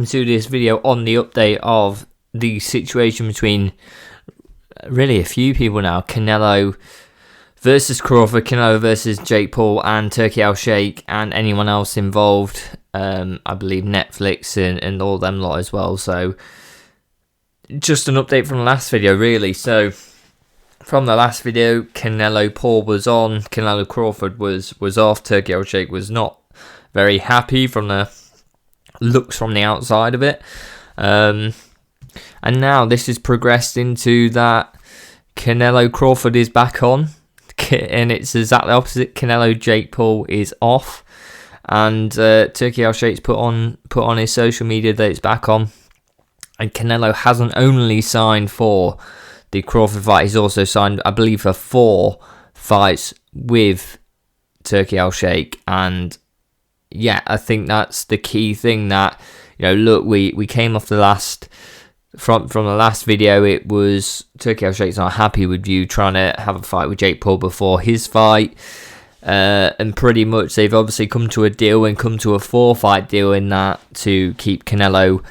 to this video on the update of the situation between really a few people now. Canelo versus Crawford, Canelo versus Jake Paul, and Turki Al-Sheikh, and anyone else involved. I believe Netflix and all them lot as well. So just an update from the last video, really. So from the last video, Canelo Paul was on, Canelo Crawford was off. Turki Al-Sheikh was not very happy from the looks from the outside of it. And now this has progressed into that Canelo Crawford is back on, and it's exactly opposite. Canelo Jake Paul is off, and Turki Al-Sheikh's put on his social media that it's back on. And Canelo hasn't only signed for the Crawford fight, he's also signed, I believe, for 4 fights with Turki Al-Sheikh. And yeah, I think that's the key thing. That, you know, look, we came off the last from the last video. It was Turki Al-Sheikh's not happy with you trying to have a fight with Jake Paul before his fight, and pretty much they've obviously come to a deal and come to a 4-fight deal in that to keep Canelo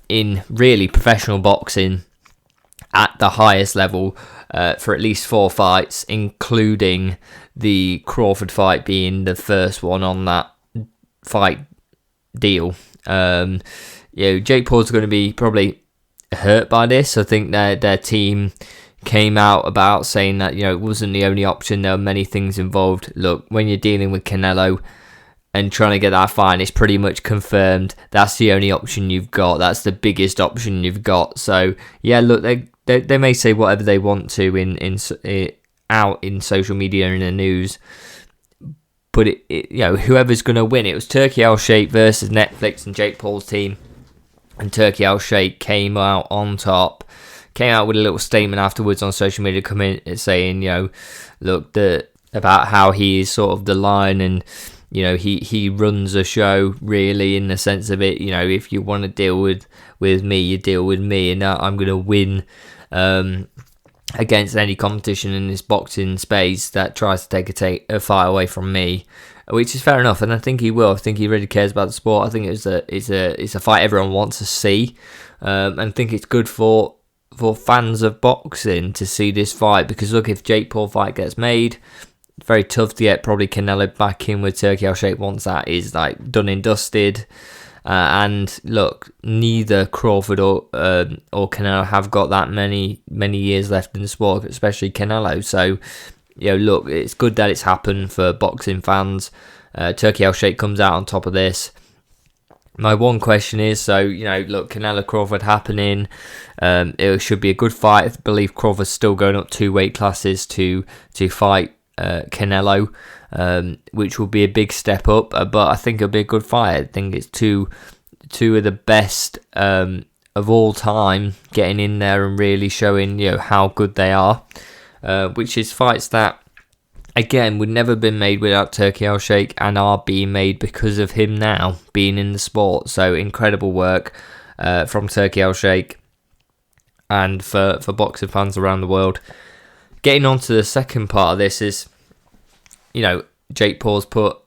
in really professional boxing at the highest level for at least 4 fights, including the Crawford fight being the first one on that fight deal. Jake Paul's going to be probably hurt by this. I think their team came out about saying that, it wasn't the only option. There were many things involved. Look, when you're dealing with Canelo and trying to get that fight, it's pretty much confirmed that's the only option you've got. That's the biggest option you've got. So yeah, look, they may say whatever they want to out in social media and in the news, but whoever's going to win, it was Turki Al-Sheikh versus Netflix and Jake Paul's team, and Turki Al-Sheikh came out on top. Came out with a little statement afterwards on social media, saying, look, about how he is sort of the lion, and he runs a show, really, in the sense of it. If you want to deal with me, you deal with me, and I'm going to win against any competition in this boxing space that tries to take a fight away from me, which is fair enough, and I think he will. I think he really cares about the sport. I think it's a fight everyone wants to see, and I think it's good for fans of boxing to see this fight, because look, if Jake Paul fight gets made, it's very tough to get probably Canelo back in with Turki Al-Sheikh once that is like done and dusted. And look, neither Crawford or Canelo have got that many years left in the sport, especially Canelo. So, look, it's good that it's happened for boxing fans. Turki Al-Sheikh comes out on top of this. My one question is, look, Canelo Crawford happening. It should be a good fight. I believe Crawford's still going up 2 weight classes to fight Canelo, which will be a big step up, but I think it'll be a good fight. I think it's two of the best of all time getting in there and really showing how good they are, which is fights that again would never been made without Turki Al-Sheikh and are being made because of him now being in the sport. So incredible work from Turki Al-Sheikh and for boxing fans around the world. Getting on to the second part of this is, Jake Paul's put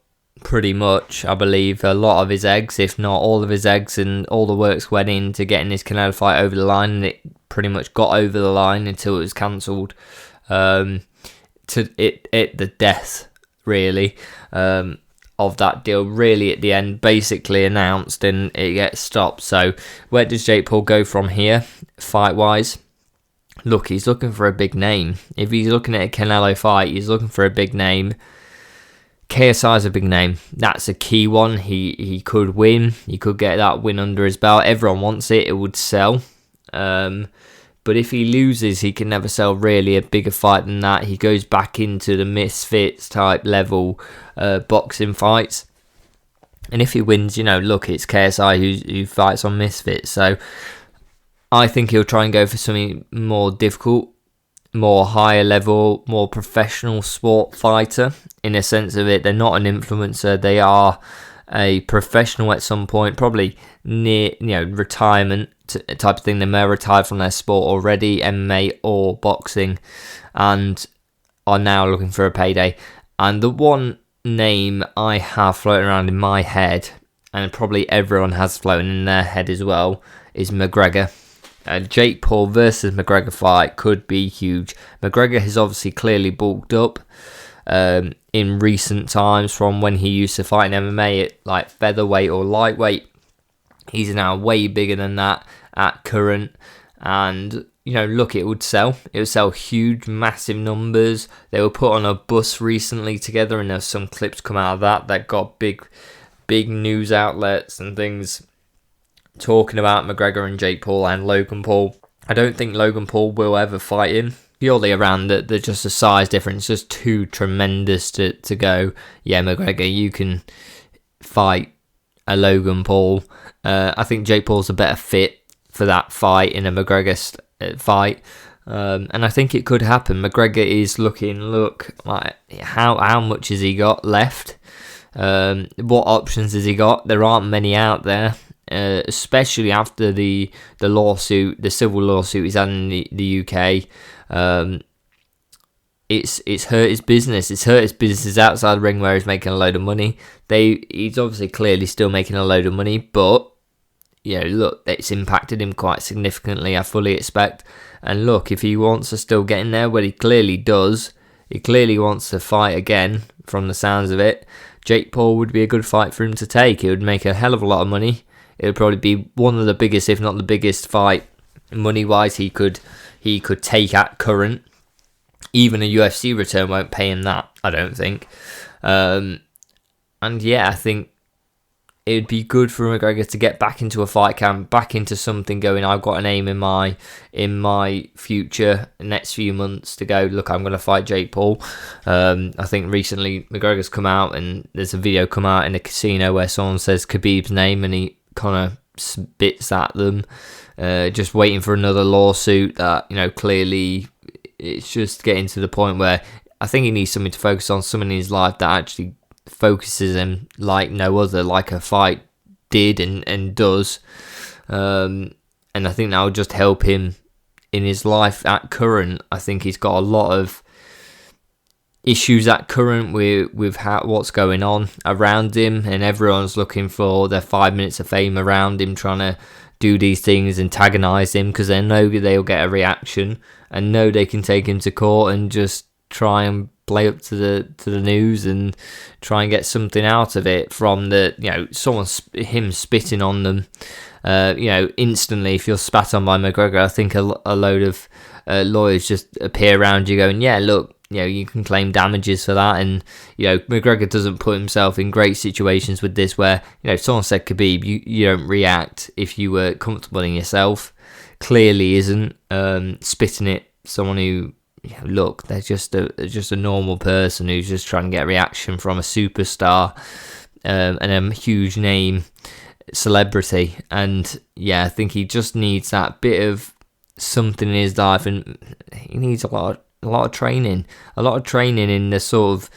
pretty much, I believe, a lot of his eggs, if not all of his eggs, and all the works went into getting this Canelo fight over the line, and it pretty much got over the line until it was cancelled. To the death, really, of that deal. Really, at the end, basically announced, and it gets stopped. So, where does Jake Paul go from here, fight-wise? Look, he's looking for a big name. If he's looking at a Canelo fight, he's looking for a big name. KSI is a big name. That's a key one. He could win. He could get that win under his belt. Everyone wants it. It would sell. But if he loses, he can never sell really a bigger fight than that. He goes back into the misfits type level boxing fights. And if he wins, look, it's KSI who fights on misfits. So I think he'll try and go for something more difficult, more higher level, more professional sport fighter, in a sense of it. They're not an influencer. They are a professional at some point, probably near, retirement type of thing. They may have retired from their sport already, MMA or boxing, and are now looking for a payday. And the one name I have floating around in my head, and probably everyone has floating in their head as well, is McGregor. Jake Paul versus McGregor fight could be huge. McGregor has obviously clearly bulked up in recent times from when he used to fight in MMA at like featherweight or lightweight. He's now way bigger than that at current, and look, it would sell. It would sell huge, massive numbers. They were put on a bus recently together, and there's some clips come out of that got big news outlets and things talking about McGregor and Jake Paul and Logan Paul. I don't think Logan Paul will ever fight him, purely around the just the size difference, just too tremendous to go, yeah, McGregor, you can fight a Logan Paul. I think Jake Paul's a better fit for that fight in a McGregor fight, and I think it could happen. McGregor is look like how much has he got left? What options has he got? There aren't many out there, especially after the lawsuit, the civil lawsuit he's had in the UK. It's hurt his business. It's hurt his business outside the ring where he's making a load of money. He's obviously clearly still making a load of money, but look, it's impacted him quite significantly, I fully expect. And look, if he wants to still get in there, well, he clearly does. He clearly wants to fight again, from the sounds of it. Jake Paul would be a good fight for him to take. It would make a hell of a lot of money. It would probably be one of the biggest, if not the biggest fight, money-wise, he could take at current. Even a UFC return won't pay him that, I don't think. And yeah, I think it would be good for McGregor to get back into a fight camp, back into something going, I've got an aim in my future, next few months to go, look, I'm going to fight Jake Paul. I think recently McGregor's come out and there's a video come out in a casino where someone says Khabib's name and he kind of spits at them, just waiting for another lawsuit that, clearly it's just getting to the point where I think he needs something to focus on, something in his life that actually focuses him like no other, like a fight did and does. And I think that will just help him in his life at current. I think he's got a lot of issues at current with what's going on around him, and everyone's looking for their 5 minutes of fame around him, trying to do these things, antagonize him, because they know they'll get a reaction and know they can take him to court and just try and play up to the news and try and get something out of it from him spitting on them. Instantly, if you're spat on by McGregor, I think a load of lawyers just appear around you going, yeah, look, you can claim damages for that. And McGregor doesn't put himself in great situations with this, where if someone said Khabib, you don't react if you were comfortable in yourself. Clearly isn't spitting at someone who, look, they're just a normal person who's just trying to get a reaction from a superstar and a huge name celebrity. And yeah, I think he just needs that bit of something in his life, and he needs a lot of training in the sort of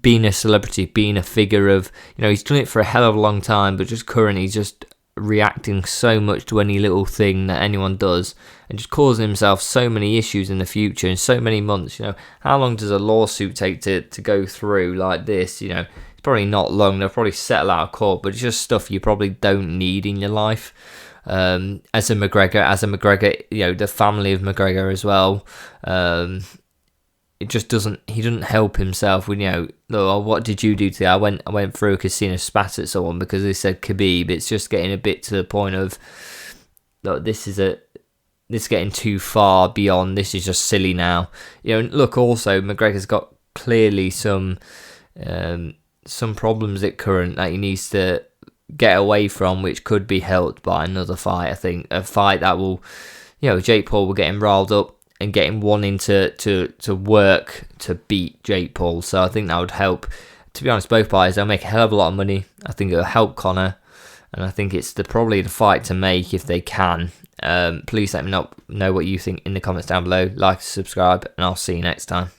being a celebrity, being a figure of, he's done it for a hell of a long time, but just currently he's just reacting so much to any little thing that anyone does and just causing himself so many issues in the future in so many months. How long does a lawsuit take to go through like this? It's probably not long. They'll probably settle out of court, but it's just stuff you probably don't need in your life. As a McGregor, the family of McGregor as well, it just he doesn't help himself with, look, what did you do today? I went through a casino, spat at someone because they said Khabib. It's just getting a bit to the point of, look, this is getting too far beyond. This is just silly now. Look, also McGregor's got clearly some problems at current that he needs to get away from, which could be helped by another fight. I think a fight that will, Jake Paul will get him riled up and get him wanting to work to beat Jake Paul. So I think that would help. To be honest, both parties, they'll make a hell of a lot of money. I think it'll help Conor, and I think it's probably the fight to make if they can. Please let me know what you think in the comments down below. Like, subscribe, and I'll see you next time.